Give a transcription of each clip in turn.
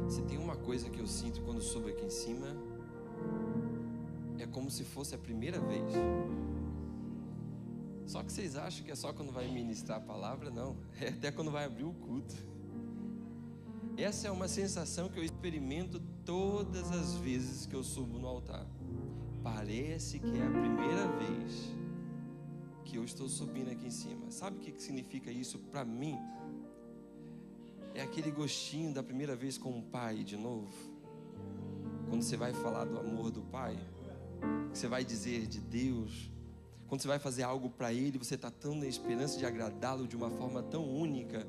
Se tem uma coisa que eu sinto quando subo aqui em cima, é como se fosse a primeira vez. Só que vocês acham que é só quando vai ministrar a palavra? Não, é até quando vai abrir o culto. Essa é uma sensação que eu experimento todas as vezes que eu subo no altar. Parece que é a primeira vez que eu estou subindo aqui em cima. Sabe o que significa isso para mim? É aquele gostinho da primeira vez com o pai de novo. Quando você vai falar do amor do pai, que você vai dizer de Deus, quando você vai fazer algo para Ele, você está tão na esperança de agradá-lo de uma forma tão única,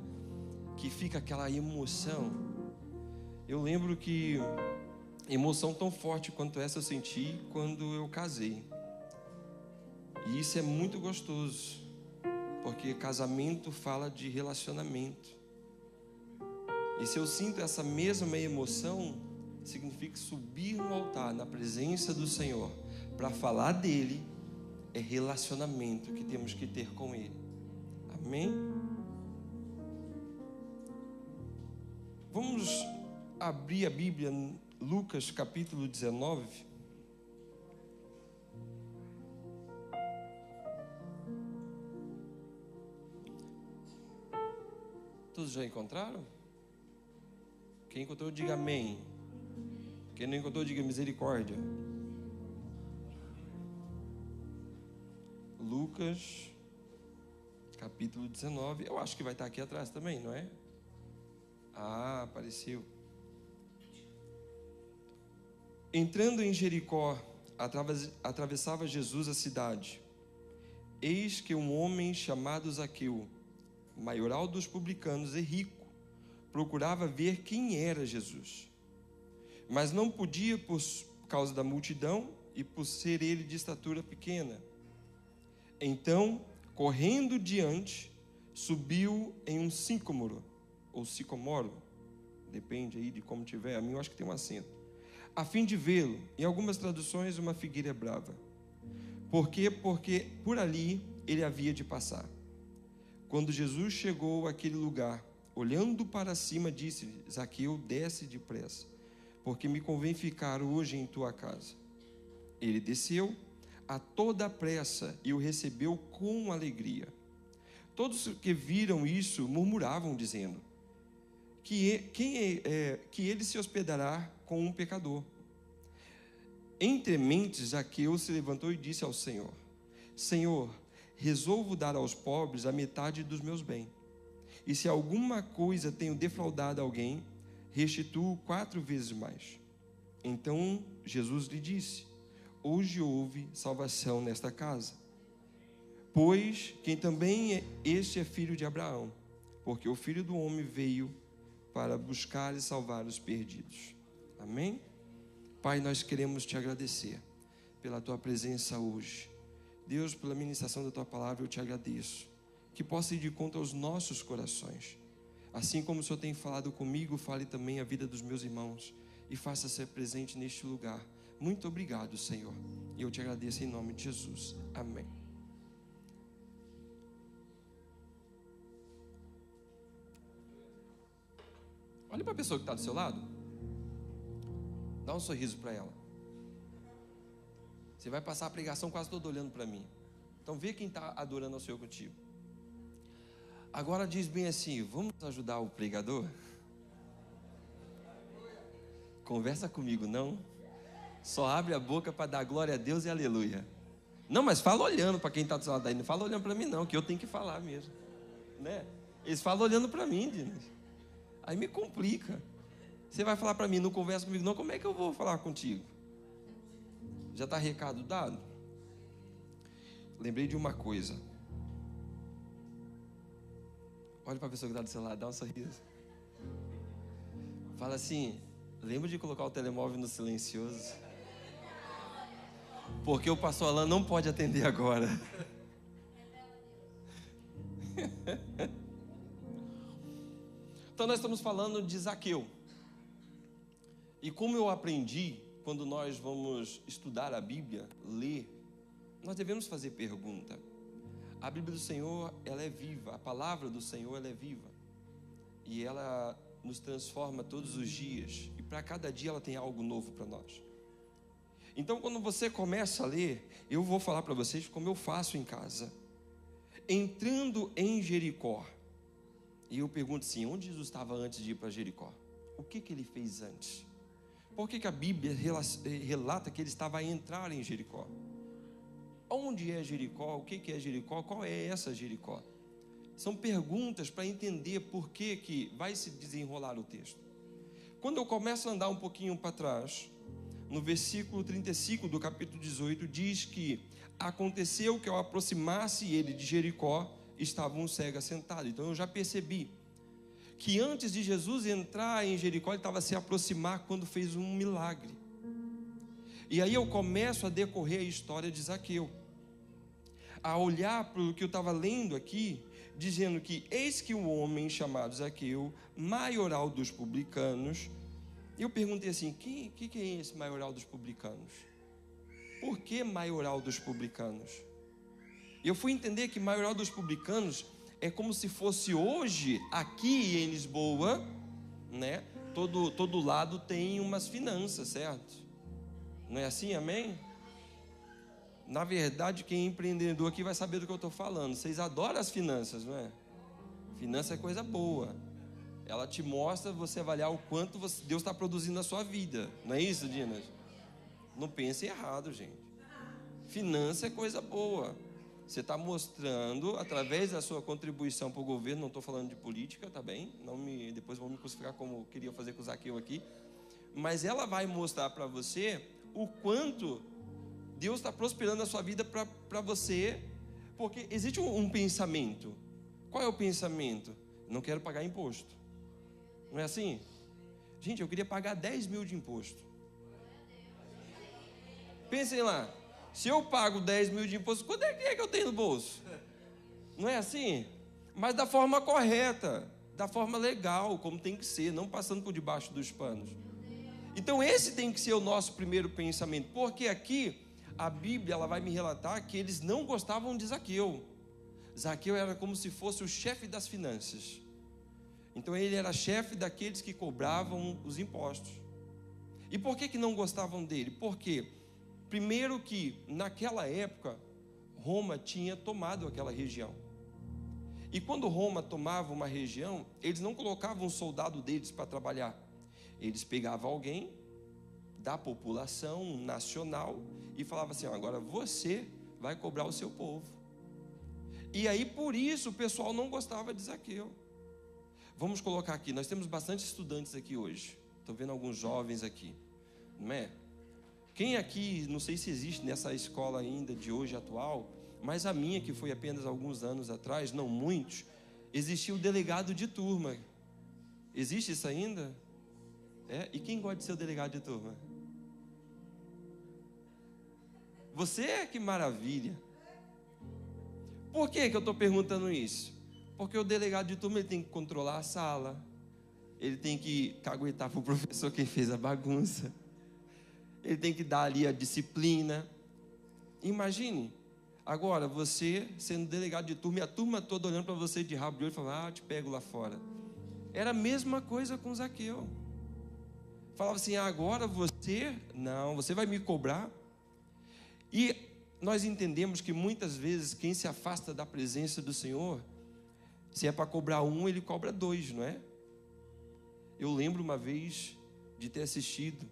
que fica aquela emoção. Eu lembro que emoção tão forte quanto essa eu senti quando eu casei. E isso é muito gostoso, porque casamento fala de relacionamento. E se eu sinto essa mesma emoção, significa que subir no altar, na presença do Senhor, para falar dele, é relacionamento que temos que ter com Ele. Amém? Vamos abrir a Bíblia em Lucas capítulo 19. Todos já encontraram? Quem encontrou, diga amém. Quem não encontrou, diga misericórdia. Lucas, capítulo 19. Eu acho que vai estar aqui atrás também, não é? Ah, apareceu. Entrando em Jericó, atravessava Jesus a cidade. Eis que um homem chamado Zaqueu, maioral dos publicanos e rico, procurava ver quem era Jesus. Mas não podia por causa da multidão e por ser ele de estatura pequena. Então, correndo diante, subiu em um sicômoro, ou sicomoro, depende aí de como tiver, a mim eu acho que tem um acento, a fim de vê-lo. Em algumas traduções, uma figueira brava. Por quê? Porque por ali ele havia de passar. Quando Jesus chegou àquele lugar, olhando para cima, disse-lhe: Zaqueu, desce depressa, porque me convém ficar hoje em tua casa. Ele desceu a toda a pressa e o recebeu com alegria. Todos que viram isso murmuravam, dizendo que ele se hospedará com um pecador. Entre mentes, Zaqueu se levantou e disse ao Senhor: Senhor, resolvo dar aos pobres a metade dos meus bens. E se alguma coisa tenho defraudado alguém, restituo 4 vezes mais. Então Jesus lhe disse: hoje houve salvação nesta casa, pois quem também este é filho de Abraão, porque o Filho do Homem veio para buscar e salvar os perdidos. Amém? Pai, nós queremos te agradecer pela tua presença hoje. Deus, pela ministração da tua palavra, eu te agradeço. Que possa ir de conta aos nossos corações. Assim como o Senhor tem falado comigo, fale também a vida dos meus irmãos e faça ser presente neste lugar. Muito obrigado, Senhor. E eu te agradeço em nome de Jesus. Amém. Olha para a pessoa que está do seu lado. Dá um sorriso para ela. Você vai passar a pregação quase todo olhando para mim. Então vê quem está adorando ao Senhor contigo. Agora diz bem assim: vamos ajudar o pregador? Conversa comigo, não. Só abre a boca para dar glória a Deus e aleluia. Não, mas fala olhando para quem está do seu lado aí. Não fala olhando para mim não, que eu tenho que falar mesmo, né? Eles falam olhando para mim, Dinas. Aí me complica. Você vai falar para mim, não conversa comigo não, como é que eu vou falar contigo? Já está recado dado? Lembrei de uma coisa. Olha para a pessoa que está do seu lado, dá um sorriso. Fala assim: lembra de colocar o telemóvel no silencioso, porque o pastor Alain não pode atender agora. Então nós estamos falando de Zaqueu. E como eu aprendi, quando nós vamos estudar a Bíblia, ler, nós devemos fazer pergunta. A Bíblia do Senhor, ela é viva. A palavra do Senhor, ela é viva. E ela nos transforma todos os dias, e para cada dia ela tem algo novo para nós. Então, quando você começa a ler, eu vou falar para vocês como eu faço em casa. Entrando em Jericó, e eu pergunto assim, onde Jesus estava antes de ir para Jericó? O que ele fez antes? Por que a Bíblia relata que ele estava a entrar em Jericó? Onde é Jericó? O que é Jericó? Qual é essa Jericó? São perguntas para entender por que vai se desenrolar o texto. Quando eu começo a andar um pouquinho para trás, no versículo 35 do capítulo 18, diz que aconteceu que ao aproximar-se ele de Jericó, estava um cego assentado. Então eu já percebi que antes de Jesus entrar em Jericó, ele estava a se aproximar quando fez um milagre. E aí eu começo a decorrer a história de Zaqueu, a olhar para o que eu estava lendo aqui, dizendo que eis que um homem chamado Zaqueu, maioral dos publicanos. Eu perguntei assim, que é esse maioral dos publicanos? Por que maioral dos publicanos? Eu fui entender que maioral dos publicanos é como se fosse hoje, aqui em Lisboa, né? Todo lado tem umas finanças, certo? Não é assim, amém? Na verdade, quem é empreendedor aqui vai saber do que eu estou falando. Vocês adoram as finanças, não é? Finança é coisa boa. Ela te mostra você avaliar o quanto Deus está produzindo na sua vida. Não é isso, Dinas? Não pense errado, gente. Finança é coisa boa. Você está mostrando, através da sua contribuição para o governo, não estou falando de política, tá bem? Depois vão me crucificar como eu queria fazer com o Zaqueu aqui. Mas ela vai mostrar para você o quanto Deus está prosperando a sua vida para você. Porque existe um pensamento. Qual é o pensamento? Não quero pagar imposto. Não é assim? Gente, eu queria pagar 10 mil de imposto. Pensem lá. Se eu pago 10 mil de imposto, quanto é que eu tenho no bolso? Não é assim? Mas da forma correta, da forma legal, como tem que ser, não passando por debaixo dos panos. Então esse tem que ser o nosso primeiro pensamento. Porque aqui, a Bíblia ela vai me relatar que eles não gostavam de Zaqueu. Zaqueu era como se fosse o chefe das finanças. Então ele era chefe daqueles que cobravam os impostos. E por que não gostavam dele? Porque, primeiro que naquela época, Roma tinha tomado aquela região. E quando Roma tomava uma região, eles não colocavam um soldado deles para trabalhar. Eles pegavam alguém da população nacional e falavam assim, agora você vai cobrar o seu povo. E aí por isso o pessoal não gostava de Zaqueu. Vamos colocar aqui, nós temos bastante estudantes aqui hoje. Estou vendo alguns jovens aqui, não é? Quem aqui, não sei se existe nessa escola ainda de hoje atual, mas a minha, que foi apenas alguns anos atrás, não muitos, existia o delegado de turma. Existe isso ainda? E quem gosta de ser o delegado de turma? Você, que maravilha. Por que eu estou perguntando isso? Porque o delegado de turma ele tem que controlar a sala, ele tem que caguetar para o professor quem fez a bagunça, ele tem que dar ali a disciplina. Imagine, agora você sendo delegado de turma e a turma toda olhando para você de rabo de olho e falando, te pego lá fora. Era a mesma coisa com Zaqueu. Falava assim, agora você vai me cobrar. E nós entendemos que muitas vezes quem se afasta da presença do Senhor, se é para cobrar um, ele cobra dois, não é? Eu lembro uma vez de ter assistido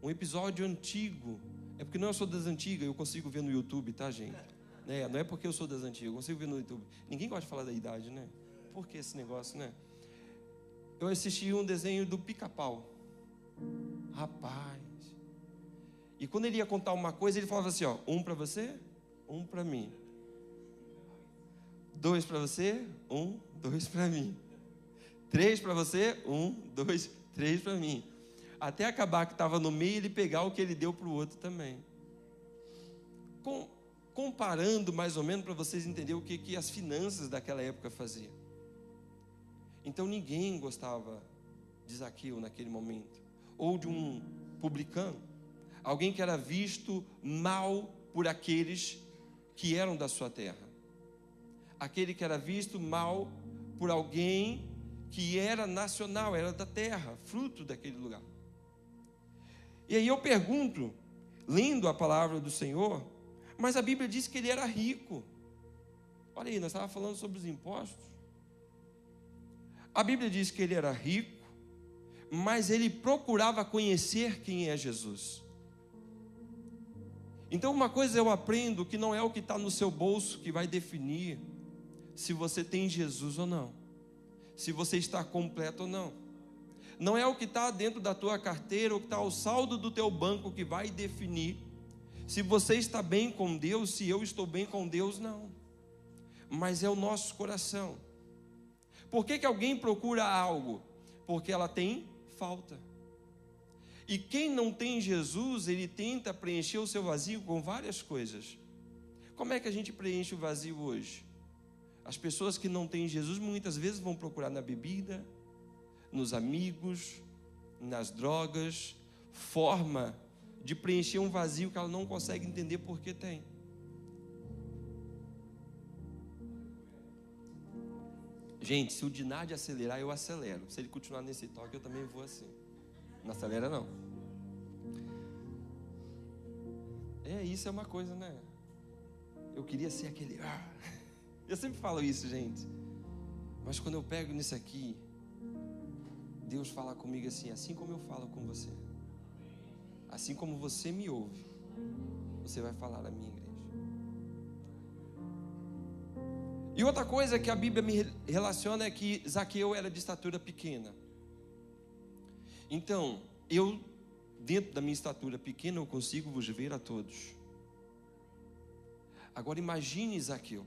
um episódio antigo. É porque não eu sou das antigas, eu consigo ver no YouTube, tá, gente? Não é porque eu sou das antigas, eu consigo ver no YouTube. Ninguém gosta de falar da idade, né? Por que esse negócio, né? Eu assisti um desenho do Pica-Pau. Rapaz. E quando ele ia contar uma coisa, ele falava assim, um para você, um para mim. 2 para você, 1, 2 para mim. 3 para você, 1, 2, 3 para mim. Até acabar que estava no meio, ele pegar o que ele deu para o outro também. Comparando mais ou menos para vocês entenderem o que as finanças daquela época faziam. Então ninguém gostava de Zaqueu naquele momento. Ou de um publicano. Alguém que era visto mal por aqueles que eram da sua terra. Aquele que era visto mal por alguém que era nacional, era da terra, fruto daquele lugar. E aí eu pergunto, lendo a palavra do Senhor, mas a Bíblia diz que ele era rico. Olha aí, nós estávamos falando sobre os impostos. A Bíblia diz que ele era rico, mas ele procurava conhecer quem é Jesus. Então uma coisa eu aprendo, que não é o que está no seu bolso que vai definir se você tem Jesus ou não, se você está completo ou não. Não é o que está dentro da tua carteira, ou que está ao saldo do teu banco que vai definir se você está bem com Deus, se eu estou bem com Deus, não. Mas é o nosso coração. Por que alguém procura algo? Porque ela tem falta. E quem não tem Jesus, ele tenta preencher o seu vazio com várias coisas. Como é que a gente preenche o vazio hoje? As pessoas que não têm Jesus muitas vezes vão procurar na bebida, nos amigos, nas drogas, forma de preencher um vazio que ela não consegue entender por que tem. Gente, se o Dinardi acelerar, eu acelero. Se ele continuar nesse toque, eu também vou assim. Não acelera não. Isso é uma coisa, né? Eu queria ser aquele... Eu sempre falo isso, gente. Mas quando eu pego nisso aqui, Deus fala comigo assim como eu falo com você. Assim como você me ouve, você vai falar na minha igreja. E outra coisa que a Bíblia me relaciona é que Zaqueu era de estatura pequena. Então, eu, dentro da minha estatura pequena, eu consigo vos ver a todos. Agora imagine Zaqueu.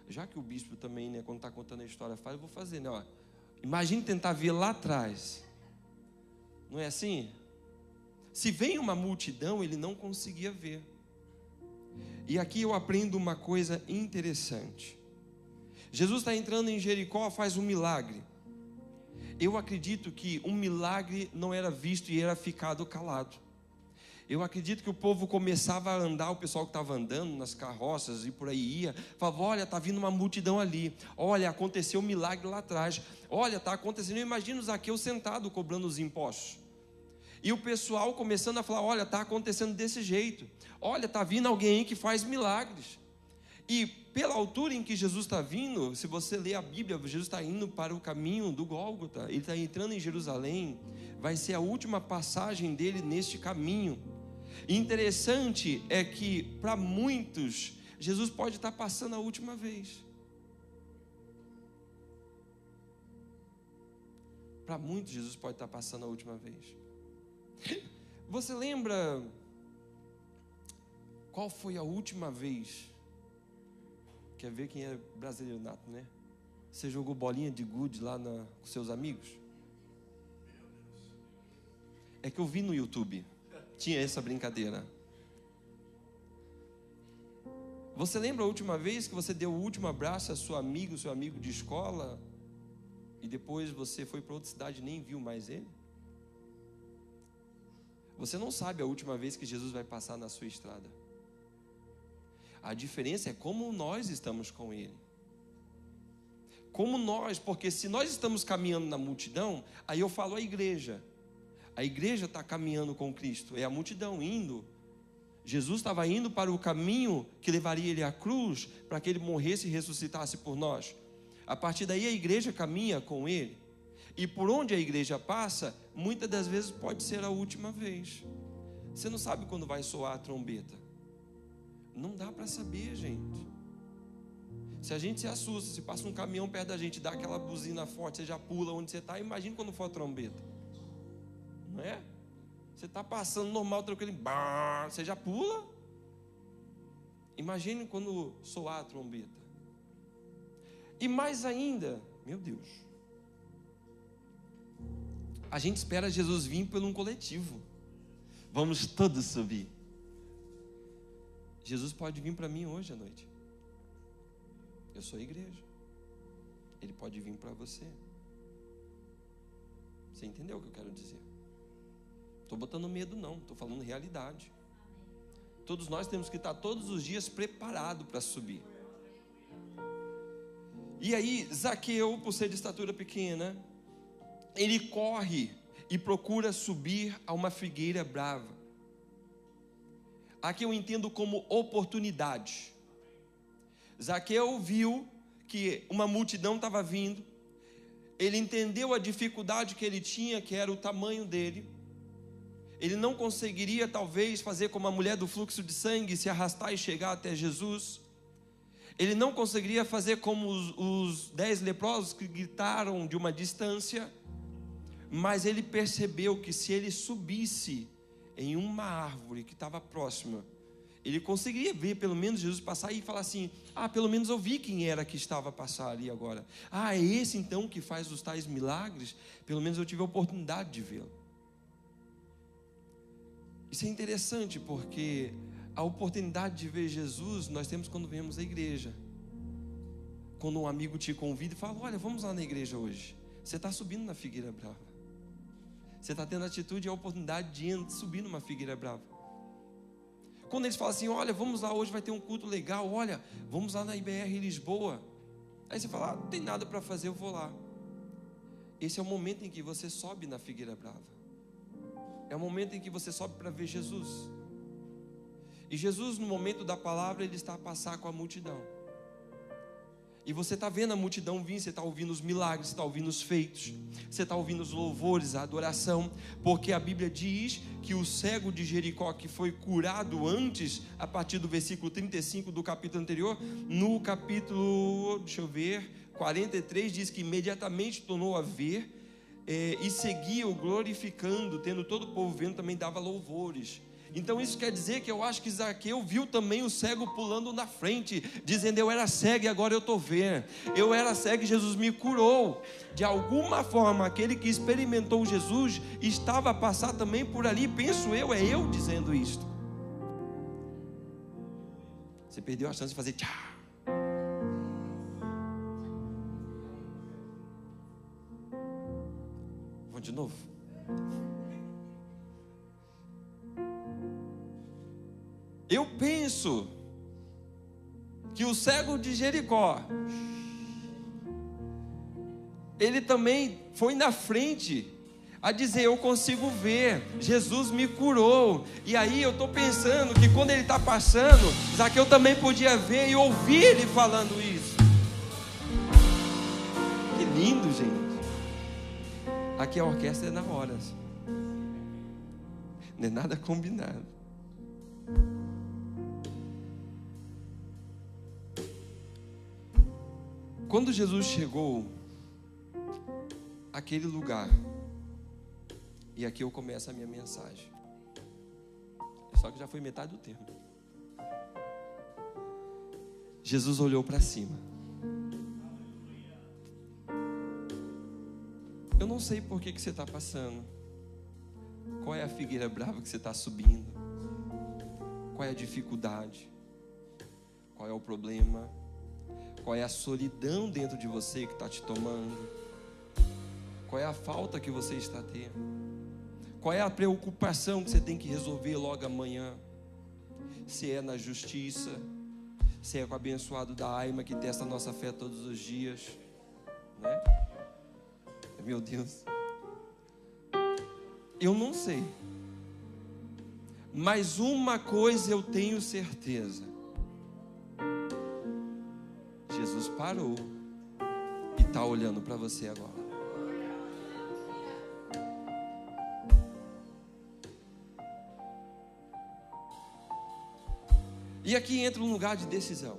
Já que o bispo também, né, quando está contando a história, fala, eu vou fazer, né? Ó, imagine tentar ver lá atrás. Não é assim? Se vem uma multidão, ele não conseguia ver. E aqui eu aprendo uma coisa interessante. Jesus está entrando em Jericó, faz um milagre. Eu acredito que um milagre não era visto e era ficado calado. Eu acredito que o povo começava a andar, o pessoal que estava andando nas carroças e por aí ia, falava, olha, está vindo uma multidão ali, olha, aconteceu um milagre lá atrás, olha, está acontecendo, eu imagino Zaqueu sentado cobrando os impostos. E o pessoal começando a falar, olha, está acontecendo desse jeito, olha, está vindo alguém aí que faz milagres. E pela altura em que Jesus está vindo, se você ler a Bíblia, Jesus está indo para o caminho do Gólgota, ele está entrando em Jerusalém, vai ser a última passagem dele neste caminho. E interessante é que para muitos, Jesus pode estar passando a última vez. Para muitos, Jesus pode estar passando a última vez. Você lembra qual foi a última vez? Quer ver quem é brasileiro nato, né? Você jogou bolinha de gude lá com seus amigos? É que eu vi no YouTube, tinha essa brincadeira. Você lembra a última vez que você deu o último abraço a seu amigo de escola, e depois você foi para outra cidade e nem viu mais ele? Você não sabe a última vez que Jesus vai passar na sua estrada. A diferença é como nós estamos com Ele. Como nós, porque se nós estamos caminhando na multidão, aí eu falo a igreja. A igreja está caminhando com Cristo, é a multidão indo. Jesus estava indo para o caminho que levaria Ele à cruz, para que Ele morresse e ressuscitasse por nós. A partir daí a igreja caminha com Ele. E por onde a igreja passa, muitas das vezes pode ser a última vez. Você não sabe quando vai soar a trombeta. Não dá para saber, gente. Se a gente se assusta, se passa um caminhão perto da gente, dá aquela buzina forte, você já pula onde você está, imagina quando for a trombeta. Não é? Você está passando normal, tranquilo, você já pula. Imagine quando soar a trombeta. E mais ainda, meu Deus, a gente espera Jesus vir por um coletivo. Vamos todos subir. Jesus pode vir para mim hoje à noite. Eu sou a igreja. Ele pode vir para você. Você entendeu o que eu quero dizer? Estou botando medo não, estou falando realidade. Todos nós temos que estar todos os dias preparados para subir. E aí, Zaqueu, por ser de estatura pequena, ele corre e procura subir a uma figueira brava. Aqui eu entendo como oportunidade. Zaqueu viu que uma multidão estava vindo, ele entendeu a dificuldade que ele tinha, que era o tamanho dele. Ele não conseguiria talvez fazer como a mulher do fluxo de sangue, se arrastar e chegar até Jesus. Ele não conseguiria fazer como os 10 leprosos que gritaram de uma distância. Mas ele percebeu que se ele subisse em uma árvore que estava próxima, ele conseguiria ver pelo menos Jesus passar e falar assim: pelo menos eu vi quem era que estava a passar ali agora. É esse então que faz os tais milagres? Pelo menos eu tive a oportunidade de vê-lo. Isso é interessante, porque a oportunidade de ver Jesus nós temos quando vemos a igreja. Quando um amigo te convida e fala: olha, vamos lá na igreja hoje. Você está subindo na figueira brava. Você está tendo a atitude e a oportunidade de subir numa figueira brava. Quando eles falam assim: olha, vamos lá, hoje vai ter um culto legal. Olha, vamos lá na IBR em Lisboa. Aí você fala: não tem nada para fazer, eu vou lá. Esse é o momento em que você sobe na figueira brava. É o momento em que você sobe para ver Jesus. E Jesus, no momento da palavra, ele está a passar com a multidão. E você está vendo a multidão vir, você está ouvindo os milagres, você está ouvindo os feitos, você está ouvindo os louvores, a adoração, porque a Bíblia diz que o cego de Jericó, que foi curado antes, a partir do versículo 35 do capítulo anterior, no capítulo, 43, diz que imediatamente tornou a ver, e seguia-o glorificando, tendo todo o povo vendo, também dava louvores. Então isso quer dizer que eu acho que Zaqueu viu também o cego pulando na frente, dizendo: eu era cego e agora eu estou vendo. Eu era cego e Jesus me curou. De alguma forma, aquele que experimentou Jesus estava a passar também por ali. Penso eu, é eu dizendo isto. Você perdeu a chance de fazer tchá. Vamos de novo. Eu penso que o cego de Jericó, ele também foi na frente a dizer: eu consigo ver, Jesus me curou. E aí eu estou pensando que quando ele está passando, Zaqueu também podia ver e ouvir ele falando isso. Que lindo, gente. Aqui a orquestra é na hora, não é nada combinado. Quando Jesus chegou àquele lugar, e aqui eu começo a minha mensagem, só que já foi metade do tempo. Jesus olhou para cima. Eu não sei por que você está passando, qual é a figueira brava que você está subindo, qual é a dificuldade, qual é o problema, qual é a solidão dentro de você que está te tomando, qual é a falta que você está tendo, qual é a preocupação que você tem que resolver logo amanhã, se é na justiça, se é com o abençoado da Aima que testa a nossa fé todos os dias, né? Meu Deus, eu não sei, mas uma coisa eu tenho certeza: Jesus parou e está olhando para você agora. E aqui entra um lugar de decisão.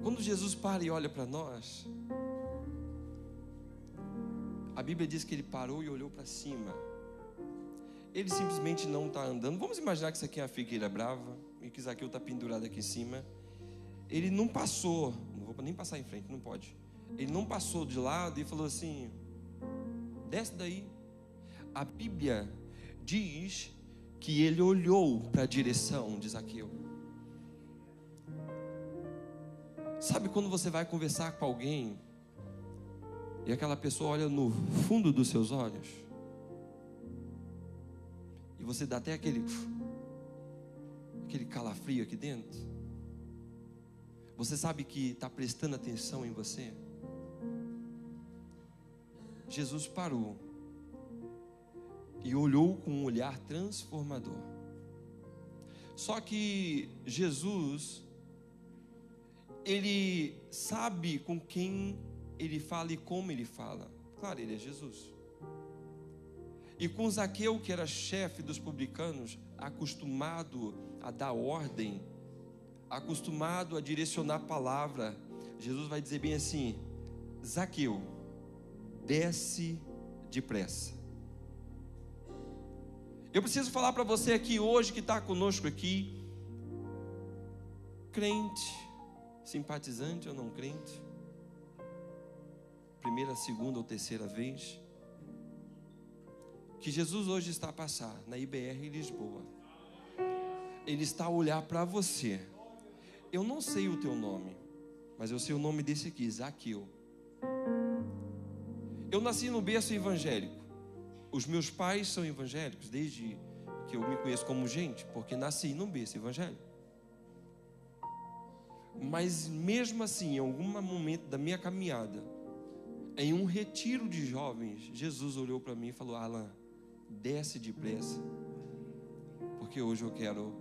Quando Jesus para e olha para nós, a Bíblia diz que ele parou e olhou para cima. Ele simplesmente não está andando. Vamos imaginar que isso aqui é uma figueira brava e que Zaqueu está pendurado aqui em cima. Ele não passou, não vou nem passar em frente, não pode. Ele não passou de lado e falou assim: desce daí. A Bíblia diz que ele olhou para a direção de Zaqueu. Sabe quando você vai conversar com alguém e aquela pessoa olha no fundo dos seus olhos e você dá até aquele calafrio aqui dentro? Você sabe que está prestando atenção em você? Jesus parou e olhou com um olhar transformador. Só que Jesus, ele sabe com quem ele fala e como ele fala. Claro, ele é Jesus. E com Zaqueu, que era chefe dos publicanos, acostumado a dar ordem, acostumado a direcionar a palavra, Jesus vai dizer bem assim: Zaqueu, desce depressa. Eu preciso falar para você aqui hoje, que está conosco aqui, crente, simpatizante ou não crente, primeira, segunda ou terceira vez, que Jesus hoje está a passar na IBR em Lisboa. Ele está a olhar para você. Eu não sei o teu nome, mas eu sei o nome desse aqui, Zaqueu. Eu nasci no berço evangélico. Os meus pais são evangélicos desde que eu me conheço como gente, porque nasci num berço evangélico. Mas mesmo assim, em algum momento da minha caminhada, em um retiro de jovens, Jesus olhou para mim e falou: Alan, desce depressa, porque hoje eu quero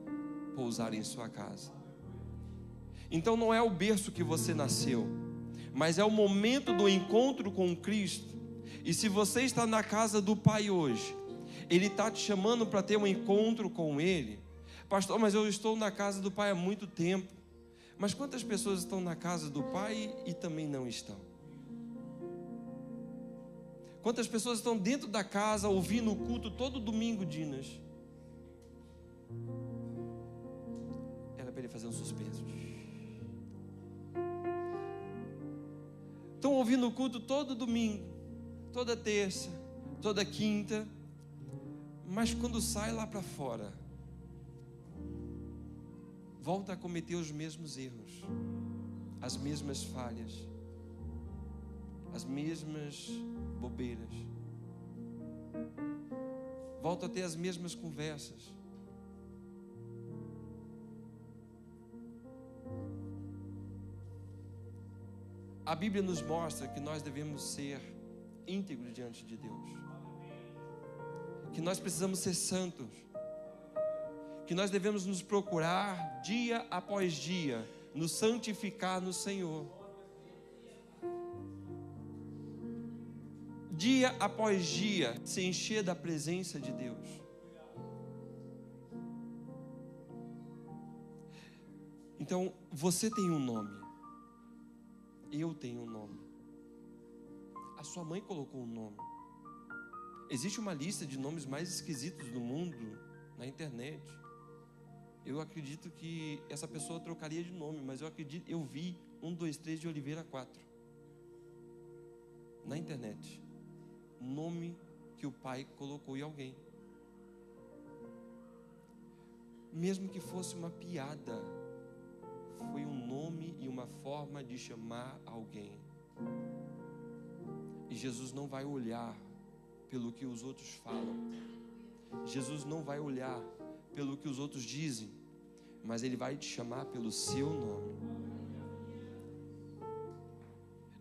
pousar em sua casa. Então não é o berço que você nasceu, mas é o momento do encontro com Cristo. E se você está na casa do Pai hoje, Ele está te chamando para ter um encontro com Ele. Pastor, mas eu estou na casa do Pai há muito tempo. Mas quantas pessoas estão na casa do Pai e também não estão? Quantas pessoas estão dentro da casa ouvindo o culto todo domingo, Dinas? Era para ele fazer um suspenso. Estão ouvindo o culto todo domingo, toda terça, toda quinta, mas quando sai lá para fora, volta a cometer os mesmos erros, as mesmas falhas, as mesmas bobeiras, volta a ter as mesmas conversas. A Bíblia nos mostra que nós devemos ser íntegros diante de Deus, que nós precisamos ser santos, que nós devemos nos procurar dia após dia, nos santificar no Senhor, dia após dia, se encher da presença de Deus. Então, você tem um nome, eu tenho um nome, a sua mãe colocou um nome. Existe uma lista de nomes mais esquisitos do mundo na internet. Eu acredito que essa pessoa trocaria de nome, mas eu vi 1, 2, 3 de Oliveira 4 na internet. Nome que o pai colocou em alguém, mesmo que fosse uma piada, foi um nome e uma forma de chamar alguém. E Jesus não vai olhar pelo que os outros falam, Jesus não vai olhar pelo que os outros dizem, mas Ele vai te chamar pelo seu nome.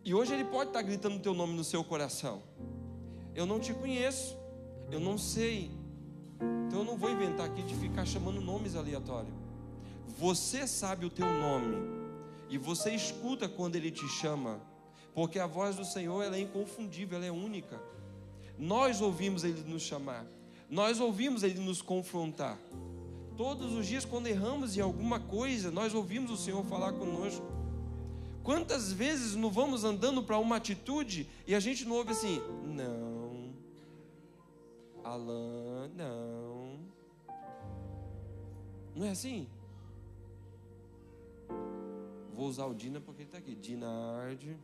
E hoje Ele pode estar gritando o teu nome no seu coração: eu não te conheço, eu não sei, então eu não vou inventar aqui de ficar chamando nomes aleatórios. Você sabe o teu nome, e você escuta quando Ele te chama, porque a voz do Senhor, ela é inconfundível, ela é única. Nós ouvimos Ele nos chamar, nós ouvimos Ele nos confrontar. Todos os dias, quando erramos em alguma coisa, nós ouvimos o Senhor falar conosco. Quantas vezes não vamos andando para uma atitude e a gente não ouve assim: não, Alan, não. Não é assim? Vou usar o Dina porque ele está aqui. Dinardi.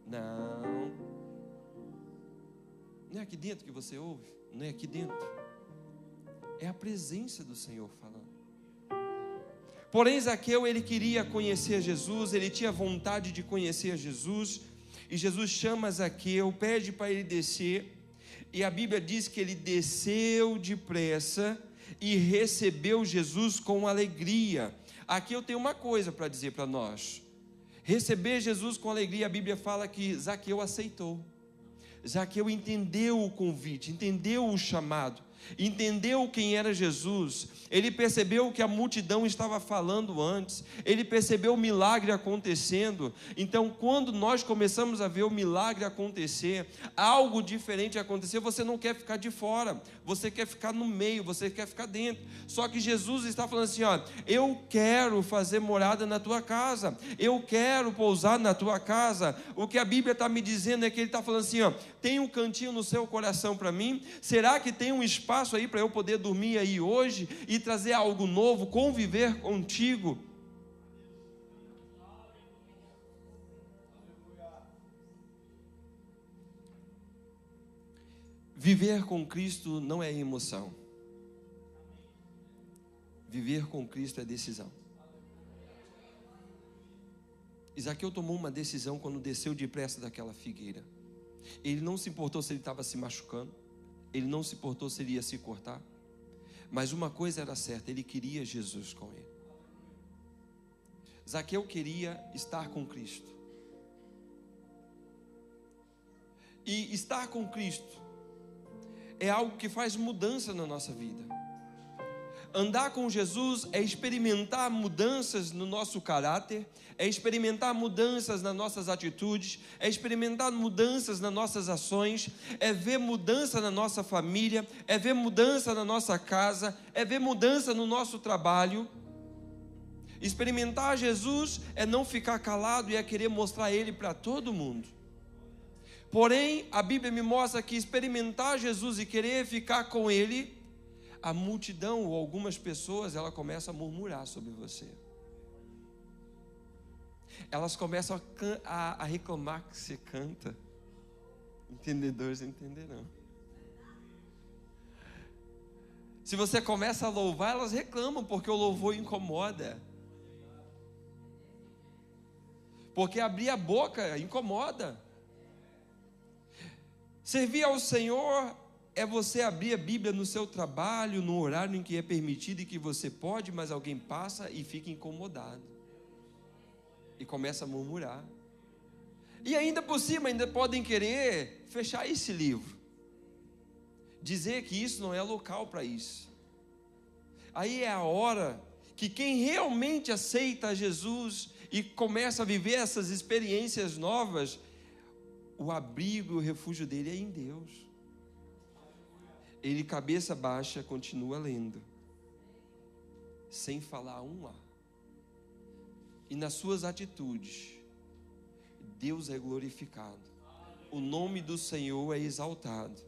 Não. Não é aqui dentro que você ouve? Não é aqui dentro. É a presença do Senhor falando. Porém, Zaqueu, ele queria conhecer Jesus, ele tinha vontade de conhecer Jesus, e Jesus chama Zaqueu, pede para ele descer, e a Bíblia diz que ele desceu depressa e recebeu Jesus com alegria. Aqui eu tenho uma coisa para dizer para nós. Receber Jesus com alegria, a Bíblia fala que Zaqueu aceitou. Zaqueu entendeu o convite, entendeu o chamado, entendeu quem era Jesus. Ele percebeu o que a multidão estava falando antes, ele percebeu o milagre acontecendo. Então, quando nós começamos a ver o milagre acontecer, algo diferente acontecer, você não quer ficar de fora, você quer ficar no meio, você quer ficar dentro. Só que Jesus está falando assim, ó, eu quero fazer morada na tua casa, eu quero pousar na tua casa. O que a Bíblia está me dizendo é que ele está falando assim, ó, tem um cantinho no seu coração para mim? Será que tem um espaço aí para eu poder dormir aí hoje e trazer algo novo, conviver contigo? Viver com Cristo não é emoção. Viver com Cristo é decisão. Zaqueu tomou uma decisão quando desceu depressa daquela figueira. Ele não se importou se ele estava se machucando, ele não se importou se ele ia se cortar, mas uma coisa era certa, ele queria Jesus com ele. Zaqueu queria estar com Cristo. E estar com Cristo é algo que faz mudança na nossa vida. Andar com Jesus é experimentar mudanças no nosso caráter, é experimentar mudanças nas nossas atitudes, é experimentar mudanças nas nossas ações, é ver mudança na nossa família, é ver mudança na nossa casa, é ver mudança no nosso trabalho. Experimentar Jesus é não ficar calado e é querer mostrar Ele para todo mundo. Porém, a Bíblia me mostra que experimentar Jesus e querer ficar com Ele, a multidão ou algumas pessoas, ela começa a murmurar sobre você. Elas começam a reclamar que você canta. Entendedores entenderão. Se você começa a louvar, elas reclamam, porque o louvor incomoda. Porque abrir a boca incomoda. Servir ao Senhor é você abrir a Bíblia no seu trabalho, no horário em que é permitido e que você pode, mas alguém passa e fica incomodado. E começa a murmurar. E ainda por cima, ainda podem querer fechar esse livro. Dizer que isso não é local para isso. Aí é a hora que quem realmente aceita Jesus e começa a viver essas experiências novas, o abrigo e o refúgio dele é em Deus. Ele, cabeça baixa, continua lendo, sem falar um A. E nas suas atitudes, Deus é glorificado, o nome do Senhor é exaltado.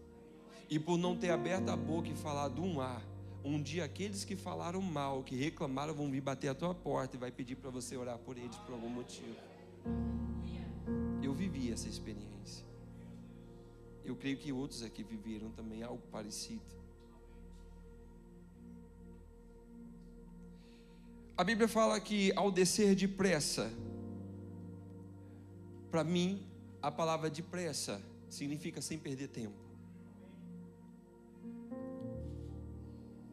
E por não ter aberto a boca e falado um A, um dia aqueles que falaram mal, que reclamaram, vão vir bater a tua porta e vai pedir para você orar por eles por algum motivo. Eu vivi essa experiência. Eu creio que outros aqui viveram também algo parecido. A Bíblia fala que ao descer depressa, para mim, a palavra depressa significa sem perder tempo.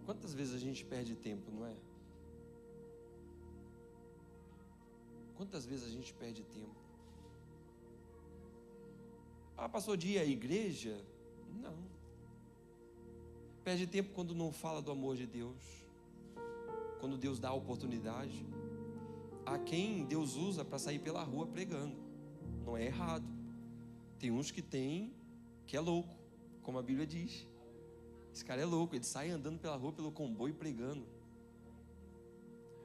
Quantas vezes a gente perde tempo, não é? Quantas vezes a gente perde tempo? Ah, passou dia à igreja? Não. Perde tempo quando não fala do amor de Deus. Quando Deus dá a oportunidade. Há quem Deus usa para sair pela rua pregando. Não é errado. Tem uns que é louco, como a Bíblia diz. Esse cara é louco, ele sai andando pela rua, pelo comboio pregando.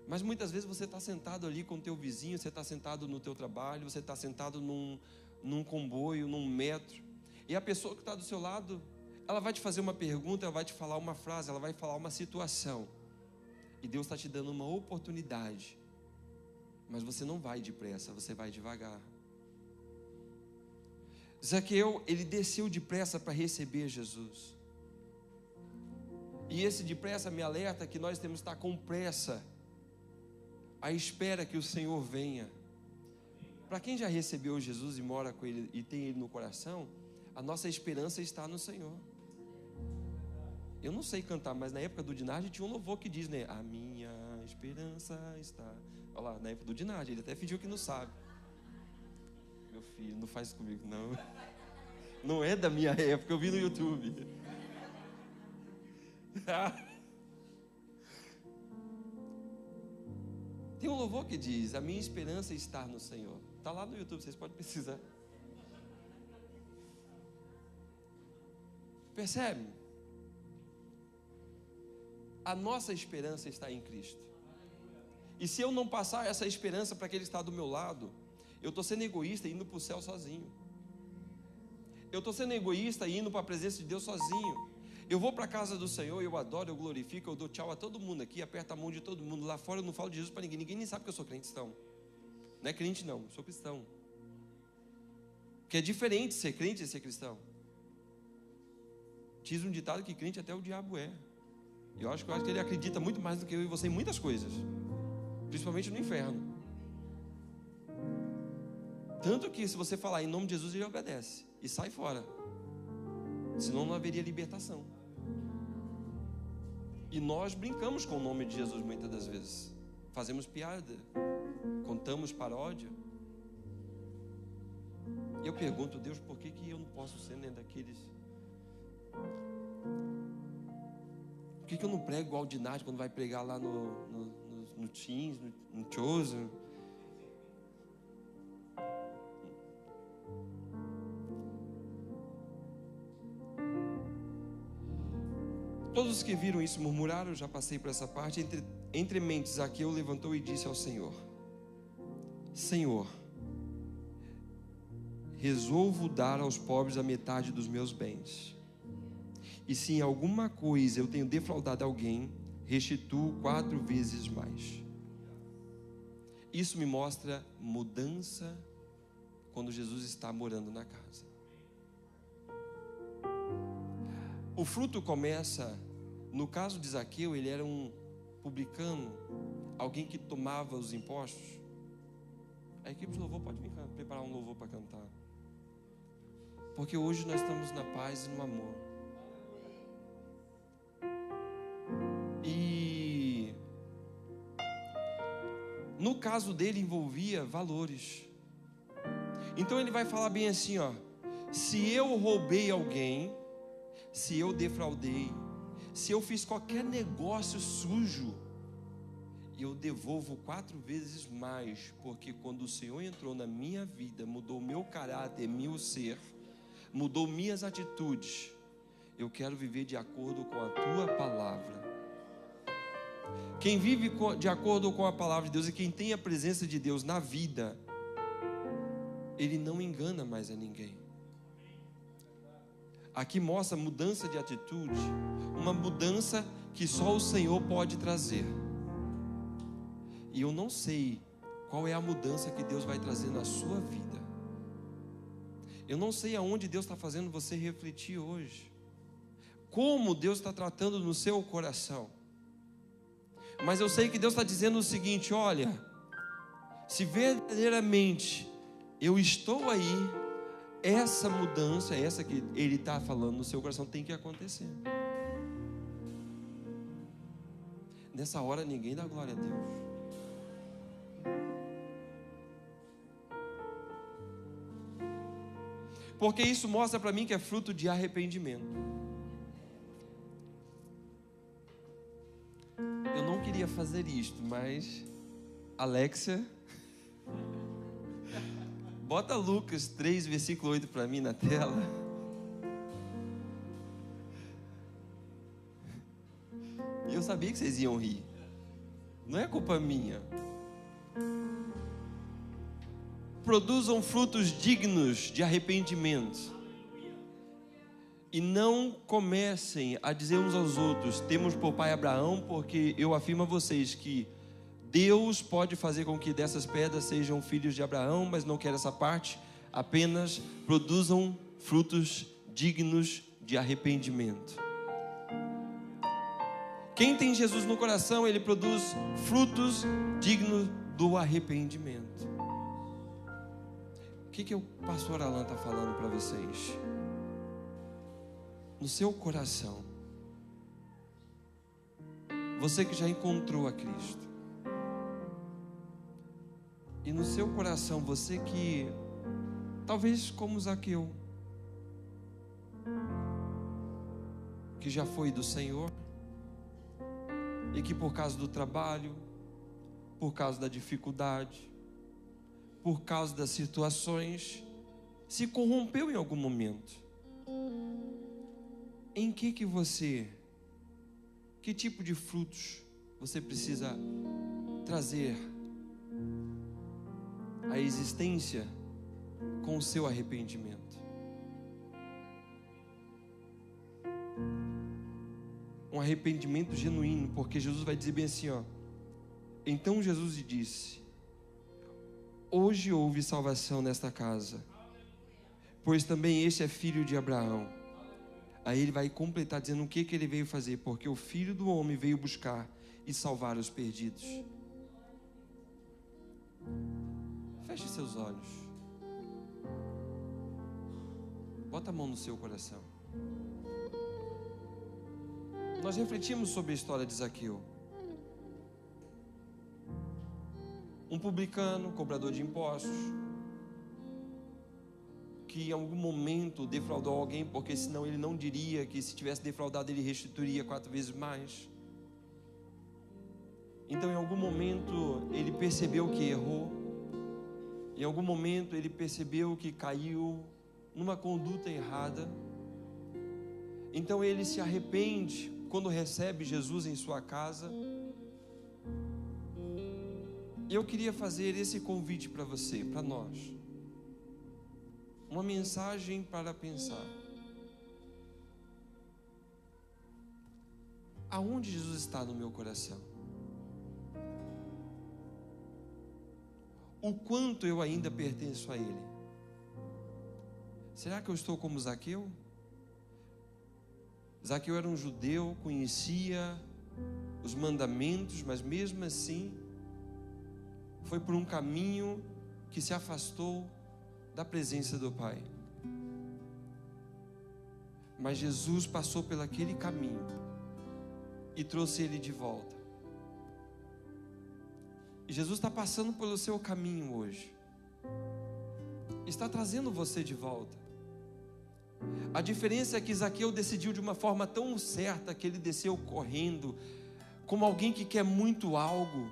Mas muitas vezes você está sentado ali com o teu vizinho, você está sentado no teu trabalho, você está sentado num comboio, num metro, e a pessoa que está do seu lado, ela vai te fazer uma pergunta, ela vai te falar uma frase, ela vai falar uma situação, e Deus está te dando uma oportunidade, mas você não vai depressa, você vai devagar. Zaqueu, ele desceu depressa para receber Jesus, e esse depressa me alerta que nós temos que estar com pressa, à espera que o Senhor venha. Para quem já recebeu Jesus e mora com Ele e tem Ele no coração, a nossa esperança está no Senhor. Eu não sei cantar, mas na época do Dinardi tinha um louvor que diz, né? A minha esperança está... Olha lá, na época do Dinardi, ele até fingiu que não sabe. Meu filho, não faz isso comigo, não. Não é da minha época, eu vi no YouTube. Tem um louvor que diz: a minha esperança está no Senhor. Está lá no YouTube, vocês podem pesquisar. Percebe? A nossa esperança está em Cristo. E se eu não passar essa esperança para aquele que está do meu lado, eu estou sendo egoísta e indo para o céu sozinho. Eu estou sendo egoísta e indo para a presença de Deus sozinho. Eu vou para a casa do Senhor, eu adoro, eu glorifico, eu dou tchau a todo mundo aqui, aperto a mão de todo mundo. Lá fora eu não falo de Jesus para ninguém. Ninguém nem sabe que eu sou cristão. Não é crente não, sou cristão. Porque é diferente ser crente e ser cristão. Diz um ditado que crente até o diabo é. Eu acho que ele acredita muito mais do que eu e você em muitas coisas. Principalmente no inferno. Tanto que se você falar em nome de Jesus, ele obedece e sai fora. Senão não haveria libertação. E nós brincamos com o nome de Jesus muitas das vezes. Fazemos piada, contamos paródia. E eu pergunto, Deus, por que eu não posso ser nem daqueles? Por que eu não prego igual o Dinardi quando vai pregar lá no Teams, no Chosen? Todos os que viram isso murmuraram. Eu já passei por essa parte. Entre mentes, Zaqueu levantou e disse ao Senhor: Senhor, resolvo dar aos pobres a metade dos meus bens. E se em alguma coisa eu tenho defraudado alguém, restituo 4 vezes mais. Isso me mostra mudança quando Jesus está morando na casa. O fruto começa, no caso de Zaqueu, ele era um publicano, alguém que tomava os impostos. A equipe de louvor pode vir preparar um louvor para cantar. Porque hoje nós estamos na paz e no amor. E no caso dele envolvia valores. Então ele vai falar bem assim, ó: se eu roubei alguém, se eu defraudei, se eu fiz qualquer negócio sujo, eu devolvo 4 vezes mais, porque quando o Senhor entrou na minha vida, mudou o meu caráter, meu ser, mudou minhas atitudes. Eu quero viver de acordo com a tua palavra. Quem vive de acordo com a palavra de Deus e quem tem a presença de Deus na vida, ele não engana mais a ninguém. Aqui mostra mudança de atitude, uma mudança que só o Senhor pode trazer. E eu não sei qual é a mudança que Deus vai trazer na sua vida. Eu não sei aonde Deus está fazendo você refletir hoje, como Deus está tratando no seu coração. Mas eu sei que Deus está dizendo o seguinte: olha, se verdadeiramente eu estou aí, essa mudança, essa que Ele está falando no seu coração, tem que acontecer. Nessa hora ninguém dá glória a Deus. Porque isso mostra para mim que é fruto de arrependimento. Eu não queria fazer isto, mas Alexia, bota Lucas 3, versículo 8 para mim na tela. E eu sabia que vocês iam rir. Não é culpa minha. Produzam frutos dignos de arrependimento. E não comecem a dizer uns aos outros: temos por pai Abraão, porque eu afirmo a vocês que Deus pode fazer com que dessas pedras sejam filhos de Abraão, mas não quero essa parte. Apenas produzam frutos dignos de arrependimento. Quem tem Jesus no coração, ele produz frutos dignos do arrependimento. O que o pastor Alan está falando para vocês? No seu coração, você que já encontrou a Cristo, E no seu coração, você que, talvez como Zaqueu, que já foi do Senhor, e que por causa do trabalho, por causa da dificuldade, por causa das situações, se corrompeu em algum momento. Em que tipo de frutos você precisa trazer à existência com o seu arrependimento? Um arrependimento genuíno, porque Jesus vai dizer bem assim, ó. Então Jesus lhe disse: hoje houve salvação nesta casa, pois também este é filho de Abraão. Aí ele vai completar dizendo o que ele veio fazer, porque o Filho do Homem veio buscar e salvar os perdidos. Feche seus olhos, bota a mão no seu coração. Nós refletimos sobre a história de Zaqueu, um publicano, cobrador de impostos, que em algum momento defraudou alguém, porque senão ele não diria que se tivesse defraudado ele restituiria 4 vezes mais. Então em algum momento ele percebeu que errou, em algum momento ele percebeu que caiu numa conduta errada. Então ele se arrepende quando recebe Jesus em sua casa. Eu queria fazer esse convite para você, para nós. Uma mensagem para pensar. Aonde Jesus está no meu coração? O quanto eu ainda pertenço a Ele? Será que eu estou como Zaqueu? Zaqueu era um judeu, conhecia os mandamentos, mas mesmo assim foi por um caminho que se afastou da presença do Pai. Mas Jesus passou por aquele caminho e trouxe ele de volta. E Jesus está passando pelo seu caminho hoje, está trazendo você de volta. A diferença é que Zaqueu decidiu de uma forma tão certa que ele desceu correndo, como alguém que quer muito algo.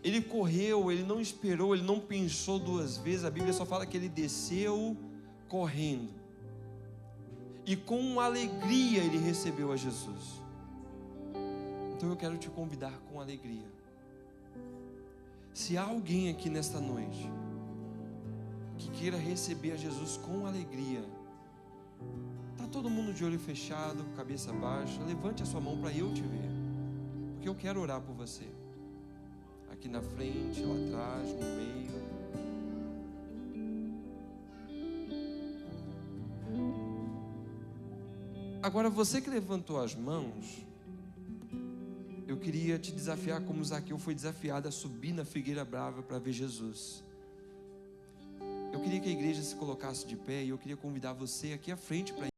Ele correu, ele não esperou, ele não pensou 2 vezes. A Bíblia só fala que ele desceu correndo. E com alegria ele recebeu a Jesus. Então eu quero te convidar com alegria. Se há alguém aqui nesta noite que queira receber a Jesus com alegria, está todo mundo de olho fechado, cabeça baixa, levante a sua mão para eu te ver, porque eu quero orar por você. Aqui na frente, lá atrás, no meio. Agora você que levantou as mãos, eu queria te desafiar como Zaqueu foi desafiado a subir na figueira brava para ver Jesus. Eu queria que a igreja se colocasse de pé e eu queria convidar você aqui à frente para